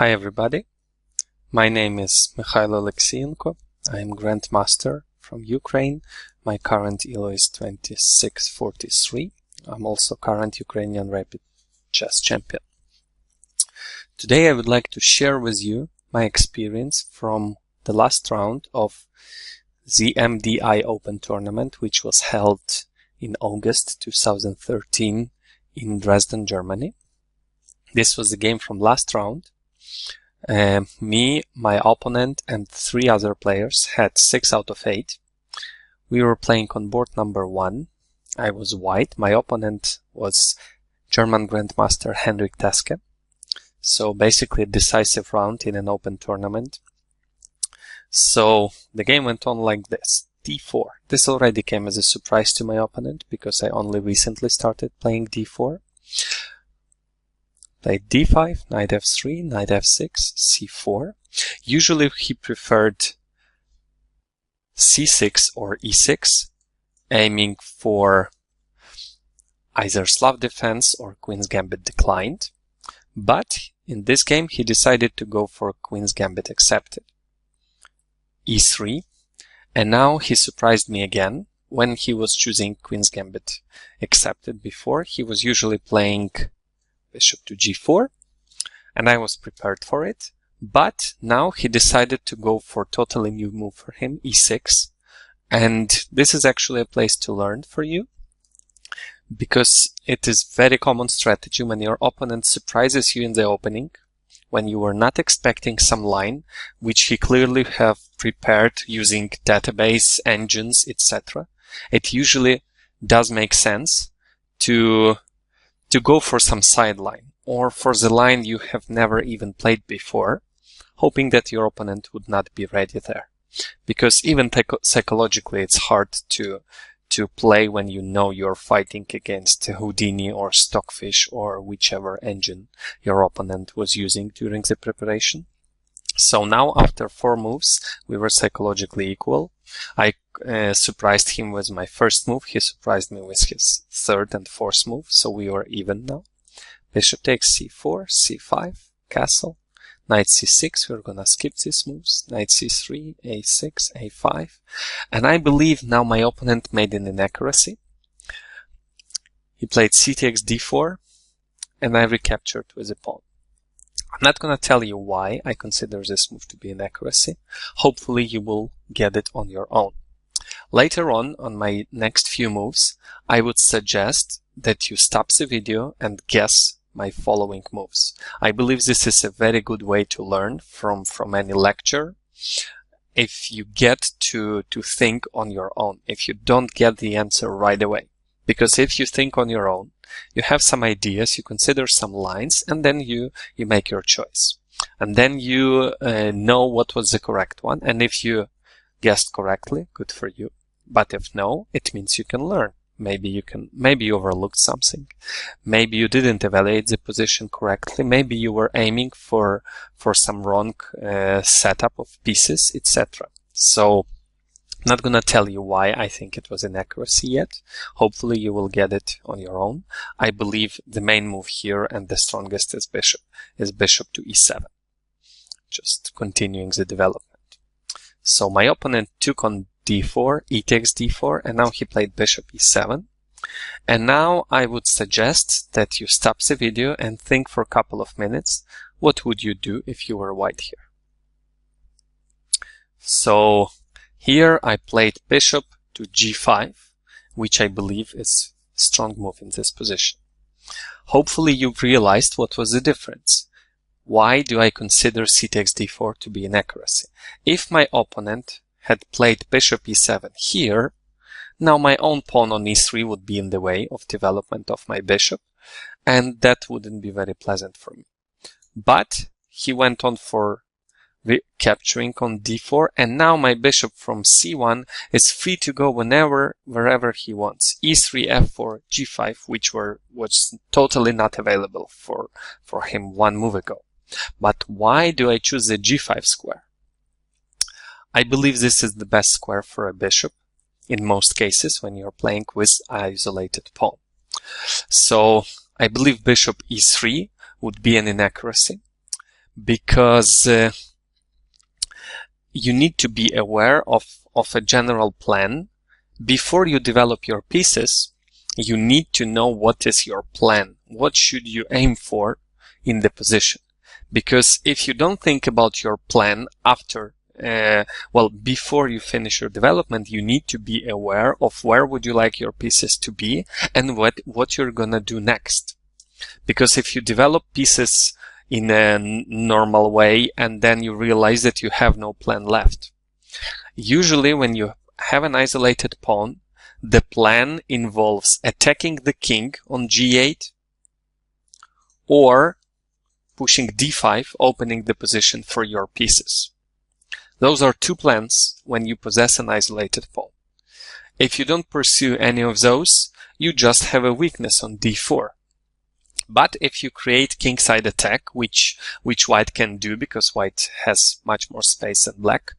Hi everybody, my name is Mikhailo Oleksienko. I am Grandmaster from Ukraine. My current ELO is 2643. I'm also current Ukrainian Rapid Chess Champion. Today I would like to share with you my experience from the last round of the MDI Open Tournament, which was held in August 2013 in Dresden, Germany. This was the game from last round. Me, my opponent, and 3 other players had 6 out of 8. We were playing on board number 1. I was white. My opponent was German Grandmaster Henrik Teske. So basically a decisive round in an open tournament. So the game went on like this. d4. This already came as a surprise to my opponent because I only recently started playing d4. Played d5, knight f3, knight f6, c4. Usually he preferred c6 or e6, aiming for either Slav defense or Queen's Gambit declined. But in this game he decided to go for Queen's Gambit accepted. e3. And now he surprised me again. When he was choosing Queen's Gambit accepted before, he was usually playing bishop to g4, and I was prepared for it. But now he decided to go for a totally new move for him, e6. And this is actually a place to learn for you, because it is very common strategy when your opponent surprises you in the opening, when you were not expecting some line, which he clearly have prepared using database, engines, etc. It usually does make sense to go for some sideline, or for the line you have never even played before, hoping that your opponent would not be ready there. Because even psychologically it's hard to play when you know you're fighting against Houdini or Stockfish or whichever engine your opponent was using during the preparation. So now after 4 moves we were psychologically equal. I surprised him with my first move, he surprised me with his 3rd and 4th move, so we were even now. Bishop takes c4, c5, castle, knight c6, we're gonna skip these moves, knight c3, a6, a5, and I believe now my opponent made an inaccuracy. He played c takes d4, and I recaptured with a pawn. I'm not gonna tell you why I consider this move to be an accuracy. Hopefully you will get it on your own. Later on my next few moves, I would suggest that you stop the video and guess my following moves. I believe this is a very good way to learn from any lecture. If you get to think on your own, if you don't get the answer right away. Because if you think on your own, you have some ideas, you consider some lines, and then you make your choice. And then you know what was the correct one. And if you guessed correctly, good for you. But if no, it means you can learn. Maybe you overlooked something. Maybe you didn't evaluate the position correctly. Maybe you were aiming for some wrong setup of pieces, etc. So I'm not gonna tell you why I think it was inaccuracy yet. Hopefully you will get it on your own. I believe the main move here and the strongest is bishop to e7. Just continuing the development. So my opponent took on d4, e takes d4, and now he played bishop e7. And now I would suggest that you stop the video and think for a couple of minutes, what would you do if you were white here? So here I played bishop to g5, which I believe is a strong move in this position. Hopefully you've realized what was the difference. Why do I consider c takes d4 to be an accuracy? If my opponent had played bishop e7 here, now my own pawn on e3 would be in the way of development of my bishop, and that wouldn't be very pleasant for me. But he went on for capturing on d4, and now my bishop from c1 is free to go wherever he wants. e3, f4, g5, which was totally not available for him 1 move ago. But why do I choose the g5 square? I believe this is the best square for a bishop in most cases when you're playing with an isolated pawn. So I believe bishop e3 would be an inaccuracy. because you need to be aware of a general plan. Before you develop your pieces, you need to know what is your plan. What should you aim for in the position? Because if you don't think about your plan after, before you finish your development, you need to be aware of where would you like your pieces to be and what you're gonna do next. Because if you develop pieces in a normal way and then you realize that you have no plan left, usually when you have an isolated pawn, the plan involves attacking the king on g8 or pushing d5, opening the position for your pieces. Those are two plans when you possess an isolated pawn. If you don't pursue any of those, you just have a weakness on d4. But if you create kingside attack, which white can do because white has much more space than black,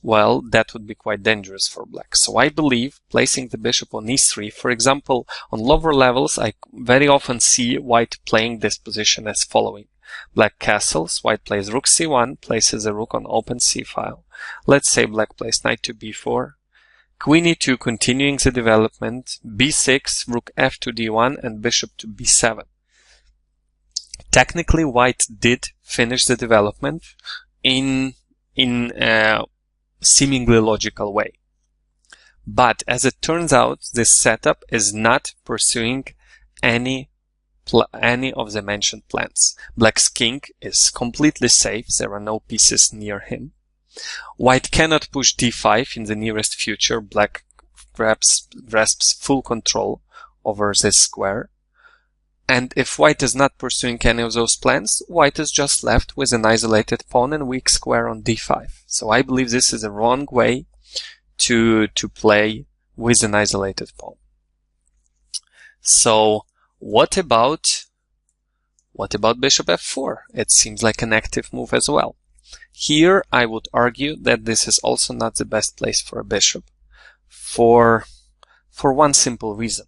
well, that would be quite dangerous for black. So I believe placing the bishop on e3, for example, on lower levels, I very often see white playing this position as following. Black castles, white plays rook c1, places a rook on open c file. Let's say black plays knight to b4, queen e2 continuing the development, b6, rook f to d1, and bishop to b7. Technically, white did finish the development in a seemingly logical way. But as it turns out, this setup is not pursuing any of the mentioned plans. Black's king is completely safe. There are no pieces near him. White cannot push d5 in the nearest future. Black grasps full control over this square. And if white is not pursuing any of those plans, white is just left with an isolated pawn and weak square on d5. So I believe this is a wrong way to play with an isolated pawn. So what about bishop f4? It seems like an active move as well. Here I would argue that this is also not the best place for a bishop for one simple reason.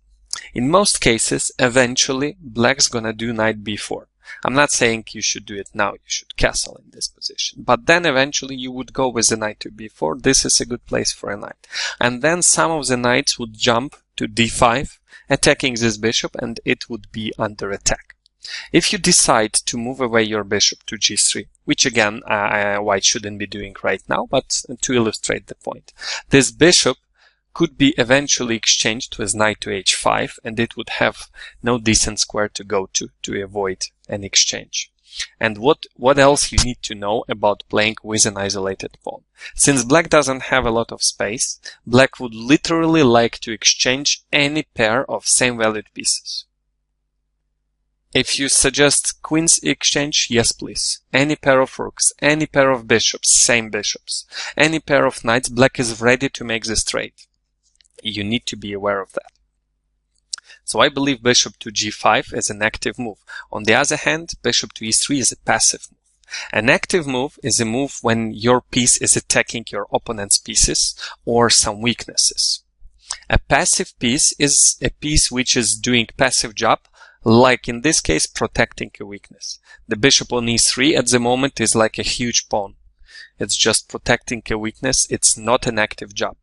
In most cases, eventually, black's gonna do knight b4. I'm not saying you should do it now, you should castle in this position. But then eventually you would go with the knight to b4. This is a good place for a knight. And then some of the knights would jump to d5, attacking this bishop, and it would be under attack. If you decide to move away your bishop to g3, which again, white shouldn't be doing right now, but to illustrate the point, this bishop could be eventually exchanged with knight to h5, and it would have no decent square to go to avoid an exchange. And what else you need to know about playing with an isolated pawn? Since black doesn't have a lot of space, black would literally like to exchange any pair of same valued pieces. If you suggest queen's exchange, yes please. Any pair of rooks, any pair of bishops, same bishops, any pair of knights, black is ready to make this trade. You need to be aware of that. So I believe bishop to g5 is an active move. On the other hand, bishop to e3 is a passive move. An active move is a move when your piece is attacking your opponent's pieces or some weaknesses. A passive piece is a piece which is doing passive job, like in this case protecting a weakness. The bishop on e3 at the moment is like a huge pawn. It's just protecting a weakness. It's not an active job.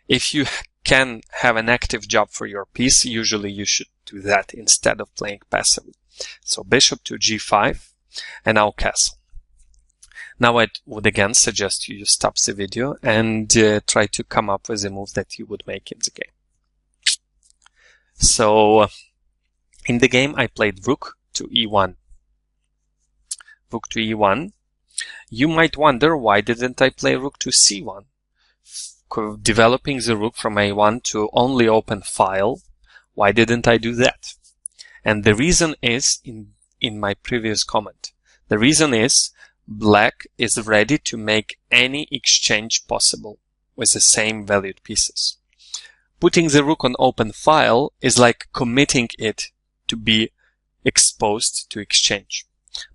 If you can have an active job for your piece, usually you should do that instead of playing passively. So bishop to g5 and now castle. Now I would again suggest you stop the video and try to come up with a move that you would make in the game. So in the game I played rook to e1. Rook to e1. You might wonder, why didn't I play rook to c1? Developing the rook from a1 to only open file, why didn't I do that? And the reason is in my previous comment. The reason is black is ready to make any exchange possible with the same valued pieces. Putting the rook on open file is like committing it to be exposed to exchange.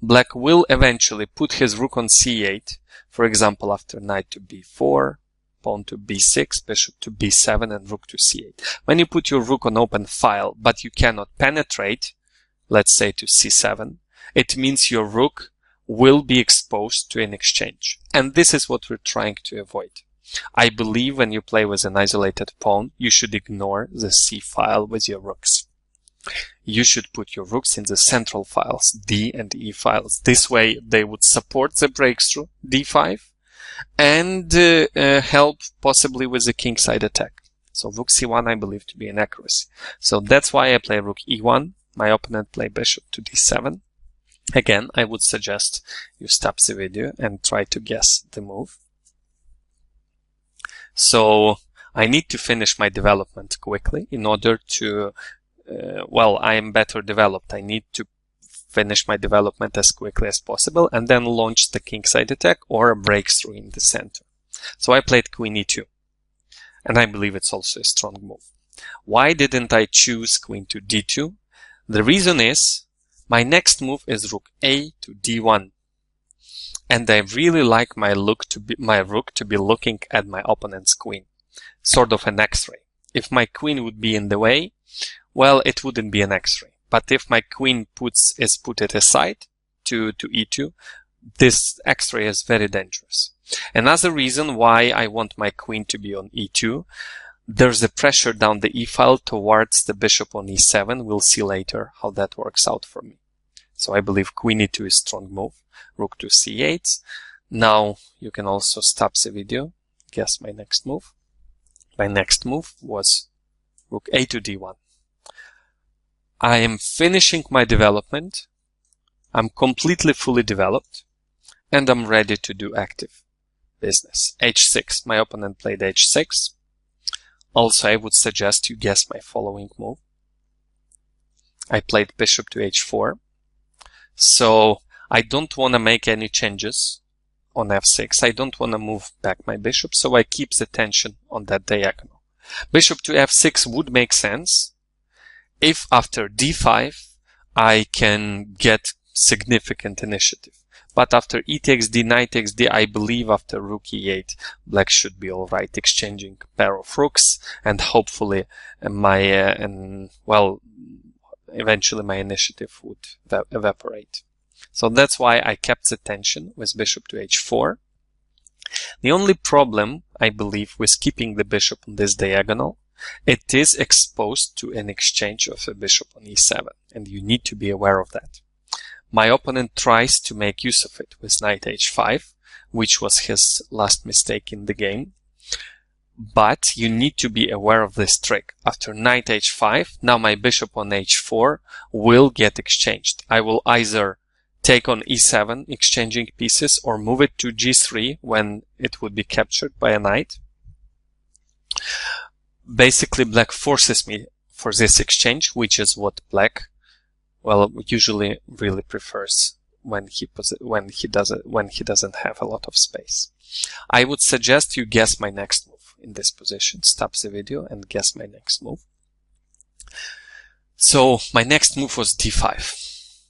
Black will eventually put his rook on c8, for example after knight to b4, pawn to b6, bishop to b7, and rook to c8. When you put your rook on open file, but you cannot penetrate, let's say to c7, it means your rook will be exposed to an exchange. And this is what we're trying to avoid. I believe when you play with an isolated pawn, you should ignore the C file with your rooks. You should put your rooks in the central files, D and E files. This way they would support the breakthrough, D5, and help possibly with the kingside attack. So rook C1 I believe to be inaccuracy. So that's why I play rook E1. My opponent play bishop to D7. Again, I would suggest you stop the video and try to guess the move. So I need to finish my development quickly in order to, I am better developed. I need to finish my development as quickly as possible and then launch the kingside attack or a breakthrough in the center. So I played queen E2. And I believe it's also a strong move. Why didn't I choose queen to D2? The reason is my next move is rook A to D1. And I really like my rook to be looking at my opponent's queen. Sort of an X-ray. If my queen would be in the way, well, it wouldn't be an X-ray. But if my queen is put it aside to E2, this X-ray is very dangerous. Another reason why I want my queen to be on E2, there's a pressure down the E file towards the bishop on E7. We'll see later how that works out for me. So I believe queen E2 is a strong move. Rook to C8. Now you can also stop the video. Guess my next move. My next move was rook A to D1. I am finishing my development. I'm completely fully developed. And I'm ready to do active business. H6. My opponent played H6. Also, I would suggest you guess my following move. I played bishop to H4. So I don't want to make any changes on F6. I don't want to move back my bishop, so I keep the tension on that diagonal. Bishop to F6 would make sense if after D5 I can get significant initiative. But after E takes D, knight takes D, I believe after rook E8, black should be all right, exchanging a pair of rooks, and hopefully eventually my initiative would evaporate. So that's why I kept the tension with bishop to H4. The only problem, I believe, with keeping the bishop on this diagonal, it is exposed to an exchange of a bishop on E7, and you need to be aware of that. My opponent tries to make use of it with knight H5, which was his last mistake in the game. But you need to be aware of this trick. After knight H5, now my bishop on H4 will get exchanged. I will either take on E7, exchanging pieces, or move it to G3 when it would be captured by a knight. Basically, black forces me for this exchange, which is what black usually really prefers when he doesn't have a lot of space. I would suggest you guess my next move in this position. Stop the video and guess my next move. So my next move was D5.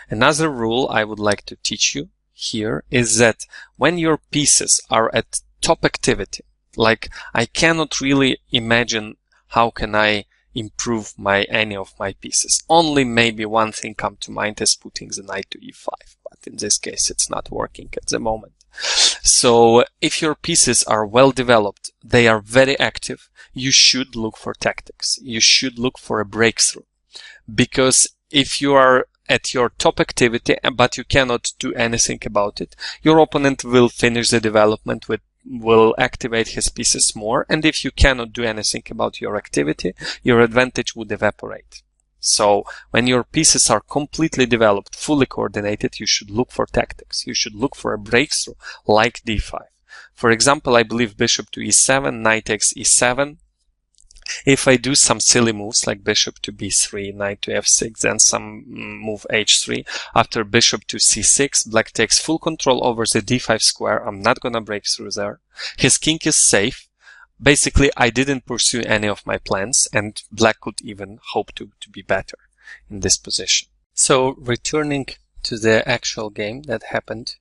Another rule I would like to teach you here is that when your pieces are at top activity, like I cannot really imagine how can I improve any of my pieces. Only maybe one thing come to mind is putting the knight to E5, but in this case it's not working at the moment. So if your pieces are well developed, they are very active, you should look for tactics. You should look for a breakthrough. Because if you are at your top activity, but you cannot do anything about it, your opponent will finish the development will activate his pieces more, and if you cannot do anything about your activity, your advantage would evaporate. So when your pieces are completely developed, fully coordinated, you should look for tactics. You should look for a breakthrough like D5. For example, I believe bishop to E7, knight takes E7. If I do some silly moves like bishop to B3, knight to F6, then some move H3, after bishop to C6, black takes full control over the D5 square. I'm not gonna break through there. His king is safe. Basically, I didn't pursue any of my plans, and black could even hope to be better in this position. So, returning to the actual game that happened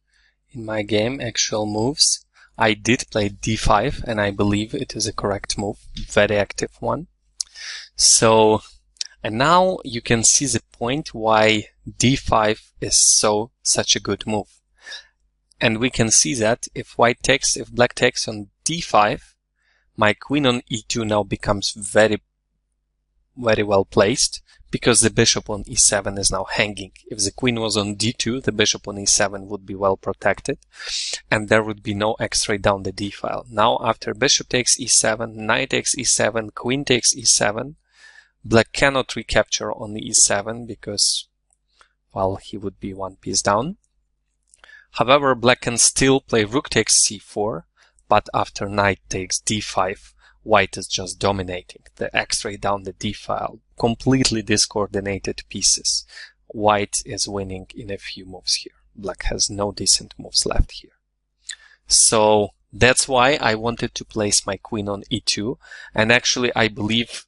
in my game, actual moves, I did play D5, and I believe it is a correct move, very active one. So And now you can see the point why d5 is such a good move. And we can see that if black takes on d5, my queen on e2 now becomes very well placed, because the bishop on e7 is now hanging. If the queen was on d2, the bishop on e7 would be well protected, and there would be no x-ray down the d file. Now, after bishop takes e7, knight takes e7, queen takes e7, black cannot recapture on e7 because, well, he would be one piece down. However, black can still play rook takes c4, but after knight takes d5, white is just dominating. The x-ray down the d file, completely discoordinated pieces. White is winning in a few moves here. Black has no decent moves left here. So that's why I wanted to place my queen on e2, and actually I believe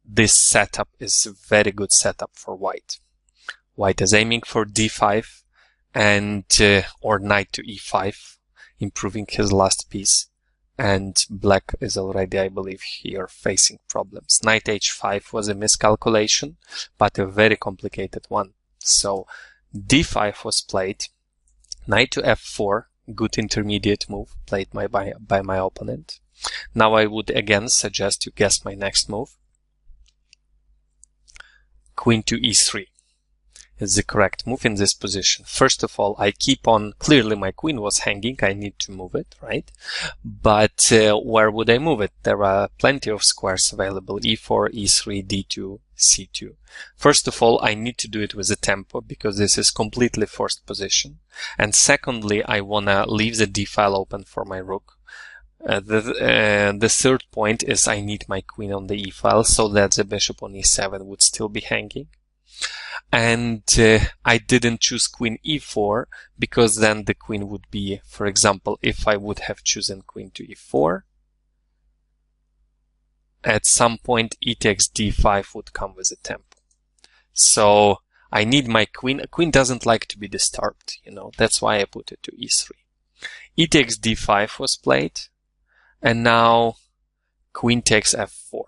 this setup is a very good setup for white. White is aiming for d5 and or knight to e5, improving his last piece. And black is already, I believe, here facing problems. Knight h5 was a miscalculation, but a very complicated one. So d5 was played. Knight to f4, good intermediate move played by my opponent. Now I would again suggest you guess my next move. Queen to e3 is the correct move in this position. First of all, I keep on, clearly my queen was hanging, I need to move it, right? But where would I move it? There are plenty of squares available, e4, e3, d2, c2. First of all, I need to do it with a tempo because this is completely forced position. And secondly, I wanna leave the d file open for my rook. The third point is I need my queen on the e file so that the bishop on e7 would still be hanging. And I didn't choose queen e4 because then the queen would be, for example, if I would have chosen queen to e4, at some point e takes d5 would come with a tempo. So I need my queen. A queen doesn't like to be disturbed, you know, that's why I put it to e3. E takes d5 was played, and now queen takes f4.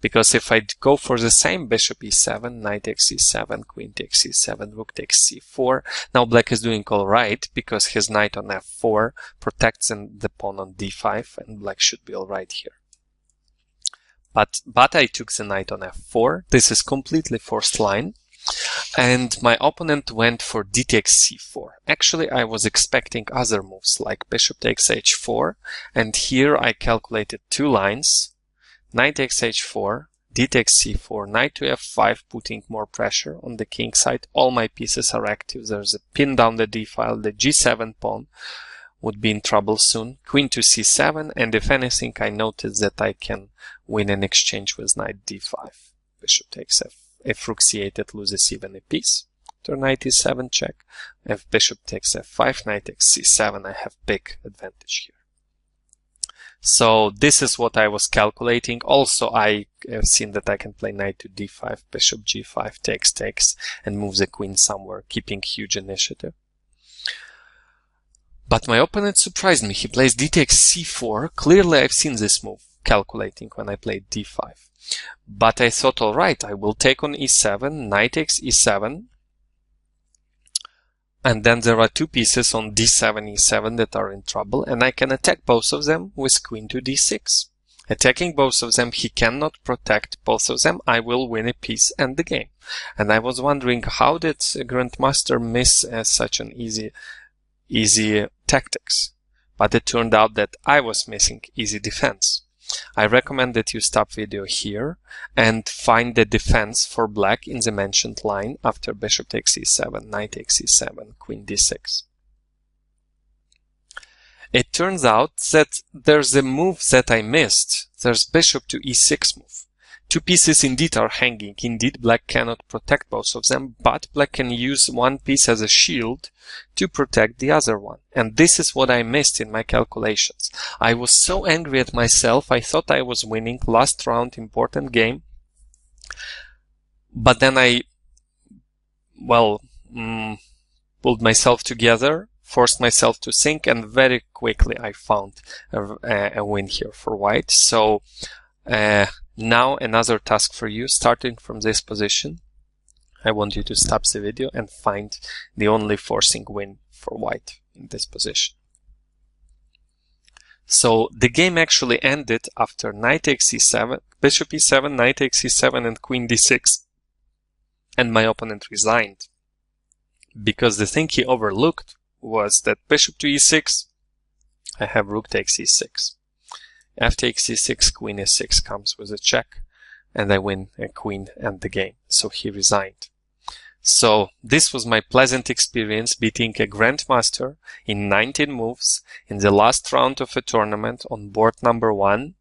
Because if I go for the same bishop e7, knight takes e7, queen takes e7, rook takes c4, now black is doing all right because his knight on f4 protects the pawn on d5, and black should be all right here. But I took the knight on f4. This is completely forced line, and my opponent went for d takes c4. Actually, I was expecting other moves like bishop takes h4, and here I calculated two lines. Knight takes h4, d takes c4, knight to f5, putting more pressure on the king side. All my pieces are active. There's a pin down the d file. The g7 pawn would be in trouble soon. Queen to c7, and if anything, I noticed that I can win an exchange with knight d5. Bishop takes if rook c8, it loses even a piece. After knight e7 check. If bishop takes f5, knight takes c7, I have big advantage here. So this is what I was calculating. Also, I have seen that I can play knight to d5, bishop g5, takes, and move the queen somewhere, keeping huge initiative. But my opponent surprised me. He plays d takes c4. Clearly, I've seen this move, calculating when I played d5. But I thought, all right, I will take on e7, knight takes e7, and then there are two pieces on d7, e7 that are in trouble, and I can attack both of them with queen to d6. Attacking both of them, he cannot protect both of them. I will win a piece and the game. And I was wondering, how did Grandmaster miss such an easy tactics? But it turned out that I was missing easy defense. I recommend that you stop video here and find the defense for black in the mentioned line after bishop takes e7, knight takes e7, queen d6. It turns out that there's a move that I missed. There's bishop to e6 move. Two pieces indeed are hanging. Indeed, black cannot protect both of them, but black can use one piece as a shield to protect the other one. And this is what I missed in my calculations. I was so angry at myself. I thought I was winning. Last round, important game. But then I, pulled myself together, forced myself to think, and very quickly I found a win here for white. So, Now another task for you, starting from this position. I want you to stop the video and find the only forcing win for white in this position. So the game actually ended after knight takes c7, bishop e7, knight takes c7, and queen d6. And my opponent resigned. Because the thing he overlooked was that bishop to e6, I have rook takes e6. F takes e6, queen e6 comes with a check, and I win a queen and the game. So he resigned. So this was my pleasant experience beating a grandmaster in 19 moves in the last round of a tournament on board number 1.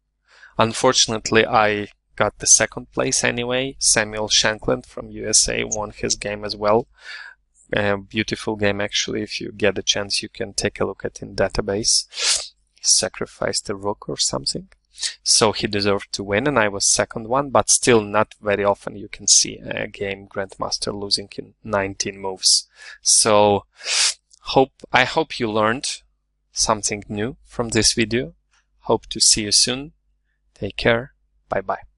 Unfortunately, I got the second place anyway. Samuel Shankland from USA won his game as well. A beautiful game, actually. If you get a chance, you can take a look at in database. He sacrificed a rook or something. So he deserved to win, and I was second one, but still not very often you can see a game grandmaster losing in 19 moves. So I hope you learned something new from this video. Hope to see you soon. Take care. Bye bye.